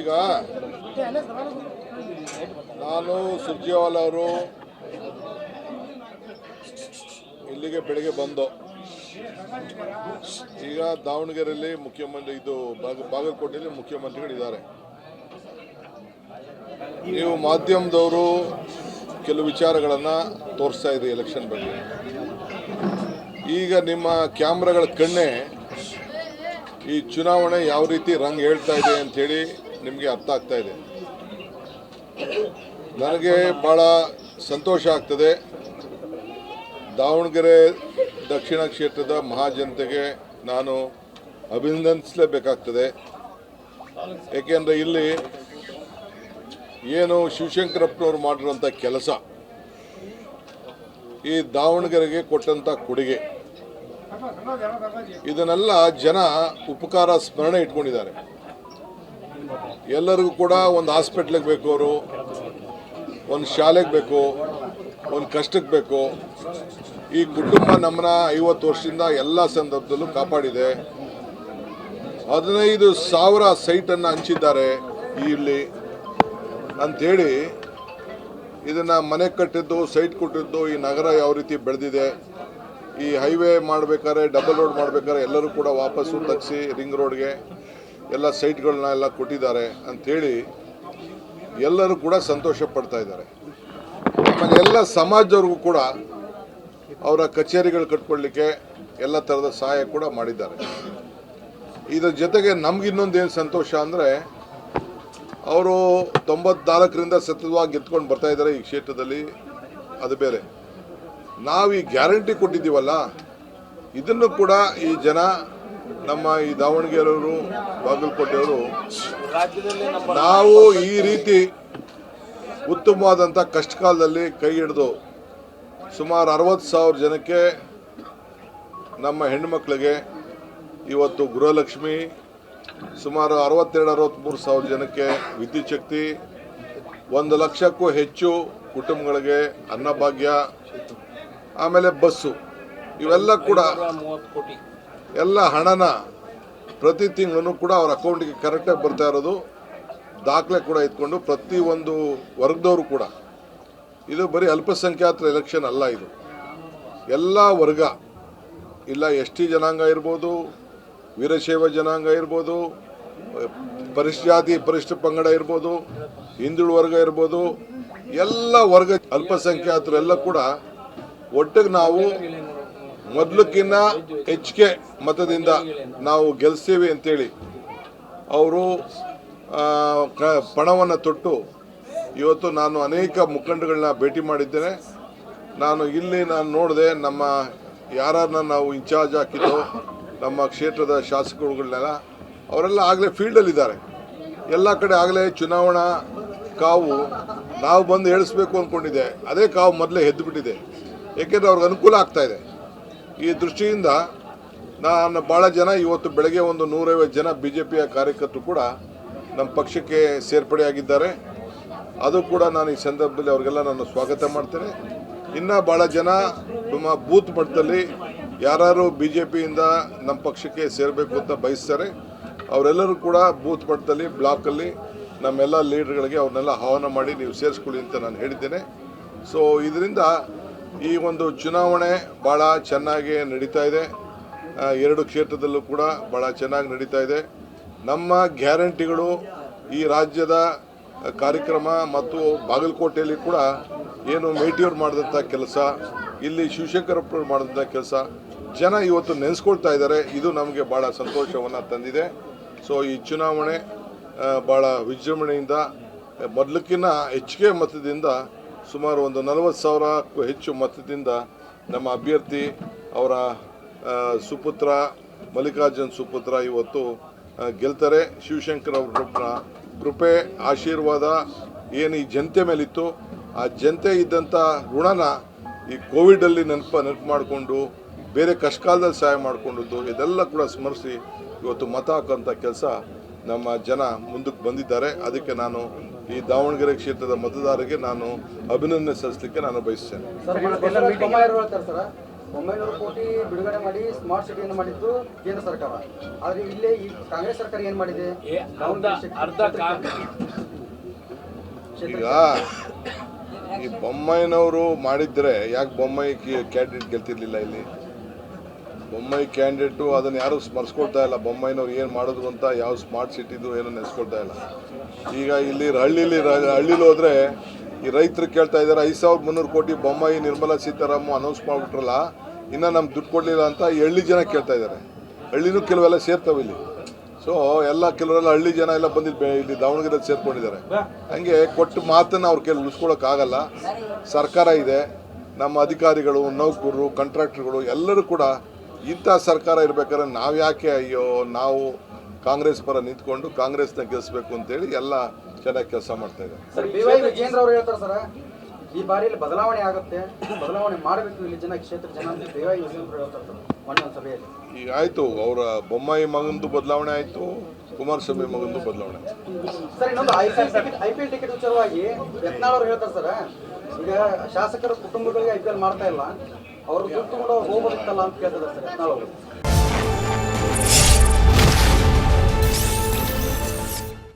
ಈಗ ನಾನು ಸುರ್ಜೇವಾಲಾ ಅವರು ಇಲ್ಲಿಗೆ ಬೆಳಿಗ್ಗೆ ಬಂದು ಈಗ ದಾವಣಗೆರೆಯಲ್ಲಿ ಮುಖ್ಯಮಂತ್ರಿ ಇದು ಬಾಗಲಕೋಟೆಯಲ್ಲಿ ಮುಖ್ಯಮಂತ್ರಿಗಳಿದ್ದಾರೆ. ನೀವು ಮಾಧ್ಯಮದವರು ಕೆಲವು ವಿಚಾರಗಳನ್ನು ತೋರಿಸ್ತಾ ಇದ್ರಿ ಎಲೆಕ್ಷನ್ ಬಗ್ಗೆ. ಈಗ ನಿಮ್ಮ ಕ್ಯಾಮ್ರಾಗಳ ಕಣ್ಣೆ ಈ ಚುನಾವಣೆ ಯಾವ ರೀತಿ ರಂಗ್ ಹೇಳ್ತಾ ಇದೆ ಅಂಥೇಳಿ ನಿಮಗೆ ಅರ್ಥ ಆಗ್ತಾ ಇದೆ. ನನಗೆ ಭಾಳ ಸಂತೋಷ ಆಗ್ತದೆ. ದಾವಣಗೆರೆ ದಕ್ಷಿಣ ಕ್ಷೇತ್ರದ ಮಹಾಜನತೆಗೆ ನಾನು ಅಭಿನಂದಿಸಲೇಬೇಕಾಗ್ತದೆ. ಏಕೆಂದರೆ ಇಲ್ಲಿ ಏನು ಶಿವಶಂಕರಪ್ಪನವರು ಮಾಡಿರೋಂಥ ಕೆಲಸ, ಈ ದಾವಣಗೆರೆಗೆ ಕೊಟ್ಟಂಥ ಕೊಡುಗೆ, ಇದನ್ನೆಲ್ಲ ಜನ ಉಪಕಾರ ಸ್ಮರಣೆ ಇಟ್ಕೊಂಡಿದ್ದಾರೆ. ಎಲ್ಲರಿಗೂ ಕೂಡ ಒಂದು ಹಾಸ್ಪಿಟ್ಲಿಗೆ ಬೇಕು, ಅವರು ಒಂದು ಶಾಲೆಗೆ ಬೇಕು, ಒಂದು ಕಷ್ಟಕ್ಕೆ ಬೇಕು. ಈ ಕುಟುಂಬ ನಮ್ಮನ್ನ 50 ವರ್ಷದಿಂದ ಎಲ್ಲ ಸಂದರ್ಭದಲ್ಲೂ ಕಾಪಾಡಿದೆ. 15,000 ಸೈಟನ್ನು ಹಂಚಿದ್ದಾರೆ ಇಲ್ಲಿ ಅಂಥೇಳಿ. ಇದನ್ನು ಮನೆ ಕಟ್ಟಿದ್ದು, ಸೈಟ್ ಕೊಟ್ಟಿದ್ದು, ಈ ನಗರ ಯಾವ ರೀತಿ ಬೆಳೆದಿದೆ, ಈ ಹೈವೇ ಮಾಡಬೇಕಾದ್ರೆ, ಡಬಲ್ ರೋಡ್ ಮಾಡಬೇಕಾದ್ರೆ ಎಲ್ಲರೂ ಕೂಡ ವಾಪಸ್ಸು ತಗ್ಸಿ ರಿಂಗ್ ರೋಡ್ಗೆ ಎಲ್ಲ ಸೈಟ್ಗಳನ್ನ ಎಲ್ಲ ಕೊಟ್ಟಿದ್ದಾರೆ ಅಂಥೇಳಿ ಎಲ್ಲರೂ ಕೂಡ ಸಂತೋಷ ಪಡ್ತಾ ಇದ್ದಾರೆ. ಆಮೇಲೆ ಎಲ್ಲ ಸಮಾಜದವ್ರಿಗೂ ಕೂಡ ಅವರ ಕಚೇರಿಗಳು ಕಟ್ಕೊಳ್ಳಿಕ್ಕೆ ಎಲ್ಲ ಥರದ ಸಹಾಯ ಕೂಡ ಮಾಡಿದ್ದಾರೆ. ಇದರ ಜೊತೆಗೆ ನಮಗಿನ್ನೊಂದೇನು ಸಂತೋಷ ಅಂದರೆ, ಅವರು 94ರಿಂದ ಸತತವಾಗಿ ಗೆದ್ಕೊಂಡು ಬರ್ತಾ ಇದ್ದಾರೆ ಈ ಕ್ಷೇತ್ರದಲ್ಲಿ. ಅದು ಬೇರೆ, ನಾವು ಈ ಗ್ಯಾರಂಟಿ ಕೊಟ್ಟಿದ್ದೀವಲ್ಲ, ಇದನ್ನು ಕೂಡ ಈ ಜನ, ನಮ್ಮ ಈ ದಾವಣಗೆರೆಯವರು, ಬಾಗಲಕೋಟೆಯವರು, ನಾವು ಈ ರೀತಿ ಉತ್ತಮವಾದಂಥ ಕಷ್ಟ ಕಾಲದಲ್ಲಿ ಕೈ ಹಿಡಿದು ಸುಮಾರು 60,000 ಜನಕ್ಕೆ, ನಮ್ಮ ಹೆಣ್ಣುಮಕ್ಕಳಿಗೆ ಇವತ್ತು ಗೃಹಲಕ್ಷ್ಮಿ, ಸುಮಾರು 62-63,000 ಜನಕ್ಕೆ ವಿದ್ಯುತ್ ಶಕ್ತಿ, 1 ಲಕ್ಷಕ್ಕೂ ಹೆಚ್ಚು ಕುಟುಂಬಗಳಿಗೆ ಅನ್ನಭಾಗ್ಯ, ಆಮೇಲೆ ಬಸ್ಸು, ಇವೆಲ್ಲ ಕೂಡ ಎಲ್ಲ ಹಣನ ಪ್ರತಿ ತಿಂಗಳು ಕೂಡ ಅವ್ರ ಅಕೌಂಟಿಗೆ ಕರೆಕ್ಟಾಗಿ ಬರ್ತಾ ಇರೋದು ದಾಖಲೆ ಕೂಡ ಇಟ್ಕೊಂಡು ಪ್ರತಿಯೊಂದು ವರ್ಗದವರು ಕೂಡ. ಇದು ಬರೀ ಅಲ್ಪಸಂಖ್ಯಾತರ ಎಲೆಕ್ಷನ್ ಅಲ್ಲ, ಇದು ಎಲ್ಲ ವರ್ಗ, ಇಲ್ಲ ST ಜನಾಂಗ ಇರ್ಬೋದು, ವೀರಶೈವ ಜನಾಂಗ ಇರ್ಬೋದು, ಪರಿಶಿಷ್ಟ ಜಾತಿ ಪರಿಶಿಷ್ಟ ಪಂಗಡ ಇರ್ಬೋದು, ಹಿಂದುಳಿದ ವರ್ಗ ಇರ್ಬೋದು, ಎಲ್ಲ ವರ್ಗ ಅಲ್ಪಸಂಖ್ಯಾತರೆಲ್ಲ ಕೂಡ ಒಟ್ಟಿಗೆ ನಾವು ಮೊದಲಕ್ಕಿಂತ ಹೆಚ್ಚಿಗೆ ಮತದಿಂದ ನಾವು ಗೆಲ್ಲಿಸ್ತೀವಿ ಅಂತೇಳಿ ಅವರು ಪಣವನ್ನು ತೊಟ್ಟು, ಇವತ್ತು ನಾನು ಅನೇಕ ಮುಖಂಡಗಳನ್ನ ಭೇಟಿ ಮಾಡಿದ್ದೇನೆ. ನಾನು ನೋಡಿದೆ, ನಮ್ಮ ಯಾರನ್ನ ನಾವು ಇನ್ಚಾರ್ಜ್ ಹಾಕಿದ್ದೋ ನಮ್ಮ ಕ್ಷೇತ್ರದ ಶಾಸಕರುಗಳನ್ನೆಲ್ಲ, ಅವರೆಲ್ಲ ಆಗಲೇ ಫೀಲ್ಡಲ್ಲಿದ್ದಾರೆ. ಎಲ್ಲ ಕಡೆ ಆಗಲೇ ಚುನಾವಣಾ ಕಾವು ನಾವು ಬಂದು ಹೇಳಿಸ್ಬೇಕು ಅಂದ್ಕೊಂಡಿದ್ದೆ, ಅದೇ ಕಾವು ಮೊದಲೇ ಎದ್ದುಬಿಟ್ಟಿದೆ. ಏಕೆಂದರೆ ಅವ್ರಿಗೆ ಅನುಕೂಲ ಆಗ್ತಾಯಿದೆ. ಈ ದೃಷ್ಟಿಯಿಂದ ನಾನು ಭಾಳ ಜನ ಇವತ್ತು ಬೆಳಗ್ಗೆ ಒಂದು 150 ಜನ BJPಯ ಕಾರ್ಯಕರ್ತರು ಕೂಡ ನಮ್ಮ ಪಕ್ಷಕ್ಕೆ ಸೇರ್ಪಡೆಯಾಗಿದ್ದಾರೆ. ಅದು ಕೂಡ ನಾನು ಈ ಸಂದರ್ಭದಲ್ಲಿ ಅವರಿಗೆಲ್ಲ ನಾನು ಸ್ವಾಗತ ಮಾಡ್ತೇನೆ. ಇನ್ನು ಭಾಳ ಜನ ನಮ್ಮ ಬೂತ್ ಮಟ್ಟದಲ್ಲಿ ಯಾರು BJPಯಿಂದ ನಮ್ಮ ಪಕ್ಷಕ್ಕೆ ಸೇರಬೇಕು ಅಂತ ಬಯಸ್ತಾರೆ, ಅವರೆಲ್ಲರೂ ಕೂಡ ಬೂತ್ ಮಟ್ಟದಲ್ಲಿ, ಬ್ಲಾಕಲ್ಲಿ ನಮ್ಮೆಲ್ಲ ಲೀಡರ್ಗಳಿಗೆ ಅವ್ರನ್ನೆಲ್ಲ ಆಹ್ವಾನ ಮಾಡಿ ನೀವು ಸೇರಿಸ್ಕೊಳ್ಳಿ ಅಂತ ನಾನು ಹೇಳಿದ್ದೇನೆ. ಸೊ ಇದರಿಂದ ಈ ಒಂದು ಚುನಾವಣೆ ಭಾಳ ಚೆನ್ನಾಗಿ ನಡೀತಾ ಇದೆ. 2 ಕ್ಷೇತ್ರದಲ್ಲೂ ಕೂಡ ಭಾಳ ಚೆನ್ನಾಗಿ ನಡೀತಾ ಇದೆ. ನಮ್ಮ ಗ್ಯಾರಂಟಿಗಳು, ಈ ರಾಜ್ಯದ ಕಾರ್ಯಕ್ರಮ ಮತ್ತು ಬಾಗಲಕೋಟೆಯಲ್ಲಿ ಕೂಡ ಏನು ಮೇಟಿಯವ್ರು ಮಾಡಿದಂಥ ಕೆಲಸ, ಇಲ್ಲಿ ಶಿವಶಂಕರಪ್ಪರು ಮಾಡಿದಂಥ ಕೆಲಸ ಜನ ಇವತ್ತು ನೆನೆಸ್ಕೊಳ್ತಾ ಇದ್ದಾರೆ. ಇದು ನಮಗೆ ಭಾಳ ಸಂತೋಷವನ್ನು ತಂದಿದೆ. ಸೊ ಈ ಚುನಾವಣೆ ಭಾಳ ವಿಜೃಂಭಣೆಯಿಂದ, ಮೊದಲಕ್ಕಿಂತ ಹೆಚ್ಚಿಗೆ ಮತದಿಂದ, ಸುಮಾರು ಒಂದು 40,000ಕ್ಕೂ ಹೆಚ್ಚು ಮತದಿಂದ ನಮ್ಮ ಅಭ್ಯರ್ಥಿ, ಅವರ ಸುಪುತ್ರ ಮಲ್ಲಿಕಾರ್ಜುನ್ ಸುಪುತ್ರ ಇವತ್ತು ಗೆಲ್ತಾರೆ. ಶಿವಶಂಕರ್ ಅವರ ಕೃಪೆ, ಆಶೀರ್ವಾದ ಏನು ಈ ಜನತೆ ಮೇಲಿತ್ತು, ಆ ಜನತೆ ಇದ್ದಂಥ ಋಣನ ಈ ಕೋವಿಡಲ್ಲಿ ನೆನಪು ಮಾಡಿಕೊಂಡು, ಬೇರೆ ಕಷ್ಟಕಾಲದಲ್ಲಿ ಸಹಾಯ ಮಾಡಿಕೊಂಡದ್ದು, ಇದೆಲ್ಲ ಕೂಡ ಸ್ಮರಿಸಿ ಇವತ್ತು ಮತ ಹಾಕೋಂಥ ಕೆಲಸ ನಮ್ಮ ಜನ ಮುಂದಕ್ಕೆ ಬಂದಿದ್ದಾರೆ. ಅದಕ್ಕೆ ನಾನು ಈ ದಾವಣಗೆರೆ ಕ್ಷೇತ್ರದ ಮತದಾರರಿಗೆ ನಾನು ಅಭಿನಂದನೆ ಸಲ್ಲಿಸಲಿಕ್ಕೆ ನಾನು ಬಯಸ್ತೇನೆ. 900 ಕೋಟಿ ಬಿಡುಗಡೆ ಮಾಡಿ ಸ್ಮಾರ್ಟ್ ಸಿಟಿಯನ್ನು ಮಾಡಿದ್ದು ಕೇಂದ್ರ ಸರ್ಕಾರ. ಆದರೆ ಇಲ್ಲೇ ಈ ಕಾಂಗ್ರೆಸ್ ಸರ್ಕಾರ ಏನು ಮಾಡಿದೆ? ಈಗ ಈ ಬೊಮ್ಮಾಯಿನವರು ಮಾಡಿದ್ರೆ ಯಾಕೆ ಬೊಮ್ಮಾಯಿ ಕ್ಯಾಂಡಿಡೇಟ್ ಗೆಲ್ತಿರ್ಲಿಲ್ಲ ಇಲ್ಲಿ? ಬೊಮ್ಮಾಯಿ ಕ್ಯಾಂಡಿಡೇಟು ಅದನ್ನು ಯಾರು ಸ್ಮರಿಸ್ಕೊಳ್ತಾ ಇಲ್ಲ. ಬೊಮ್ಮಾಯಿನವ್ರು ಏನು ಮಾಡಿದ್ರು ಅಂತ ಯಾವ ಸ್ಮಾರ್ಟ್ ಸಿಟಿದು ಏನೋ ನೆನೆಸ್ಕೊಳ್ತಾ ಇಲ್ಲ. ಈಗ ಇಲ್ಲಿ ಹಳ್ಳಿಲಿ ಹೋದರೆ ಈ ರೈತರು ಕೇಳ್ತಾ ಇದ್ದಾರೆ 5300 ಕೋಟಿ ಬೊಮ್ಮಾಯಿ ನಿರ್ಮಲಾ ಸೀತಾರಾಮನ್ ಅನೌನ್ಸ್ ಮಾಡಿಬಿಟ್ರಲ್ಲ, ಇನ್ನೂ ನಮ್ಗೆ ದುಡ್ಡು ಕೊಡಲಿಲ್ಲ ಅಂತ ಹಳ್ಳಿ ಜನ ಕೇಳ್ತಾ ಇದ್ದಾರೆ. ಹಳ್ಳಿನೂ ಕೆಲವೆಲ್ಲ ಸೇರ್ತವೆ ಇಲ್ಲಿ. ಸೊ ಎಲ್ಲ ಕೆಲವರೆಲ್ಲ ಹಳ್ಳಿ ಜನ ಎಲ್ಲ ಬಂದಿದ್ದು ಇಲ್ಲಿ ದಾವಣಗೆರೆಯಲ್ಲಿ ಸೇರ್ಕೊಂಡಿದ್ದಾರೆ. ಹಂಗೆ ಕೊಟ್ಟು ಮಾತನ್ನು ಅವ್ರ ಕೈಲಿ ಉಳಿಸ್ಕೊಳ್ಳೋಕ್ಕಾಗಲ್ಲ. ಸರ್ಕಾರ ಇದೆ, ನಮ್ಮ ಅಧಿಕಾರಿಗಳು, ನೌಕರರು, ಕಾಂಟ್ರಾಕ್ಟರ್ಗಳು ಎಲ್ಲರೂ ಕೂಡ ಇಂಥ ಸರ್ಕಾರ ಇರಬೇಕಾದ್ರೆ ನಾವು ಯಾಕೆ ಅಯ್ಯೋ ನಾವು ಕಾಂಗ್ರೆಸ್ ಪರ ನಿಂತ್ಕೊಂಡು ಕಾಂಗ್ರೆಸ್ನ ಗೆಲ್ಲಿಸ್ಬೇಕು ಅಂತೇಳಿ ಎಲ್ಲ ಚೆನ್ನಾಗಿ ಕೆಲಸ ಮಾಡ್ತಾ ಇದ್ದಾರೆ. ಸರ್, BY ವಿಜೇಂದ್ರ ಅವರು ಹೇಳ್ತಾರೆ ಸರ್, ಈ ಬಾರಿಯಲ್ಲಿ ಬದಲಾವಣೆ ಆಗುತ್ತೆ, ಬದಲಾವಣೆ ಮಾಡಬೇಕು ಇಲ್ಲಿ ಜನ, ಕ್ಷೇತ್ರ ಜನ ಅಂತ BY ವಿಜೇಂದ್ರ ಹೇಳ್ತಾರೆ ಮೊನ್ನೆ ಒಂದು ಸಭೆಯಲ್ಲಿ. ಈಗ ಆಯಿತು, ಅವರ ಬೊಮ್ಮಾಯಿ ಮಗಂದು ಬದಲಾವಣೆ ಆಯಿತು, ಕುಮಾರಸ್ವಾಮಿ ಮಗಂದು ಬದಲಾವಣೆ ಆಯಿತು. ಸರ್, ಇನ್ನೊಂದು IPL ಟಿಕೆಟ್ ವಿಚಾರವಾಗಿ ಯತ್ನಾಳ್ ಅವರು ಹೇಳ್ತಾರೆ ಸರ್, ಈಗ ಶಾಸಕರ ಕುಟುಂಬಗಳಿಗೆ IPL ಮಾಡ್ತಾ ಇಲ್ಲ, ಅವ್ರ ದುಡ್ಡು ಕೂಡ ಹೋಗೋದಿತ್ತಲ್ಲ ಅಂತ ಕೇಳ್ತಾರೆ ಸರ್ ಯತ್ನಾಳ್ ಅವರು.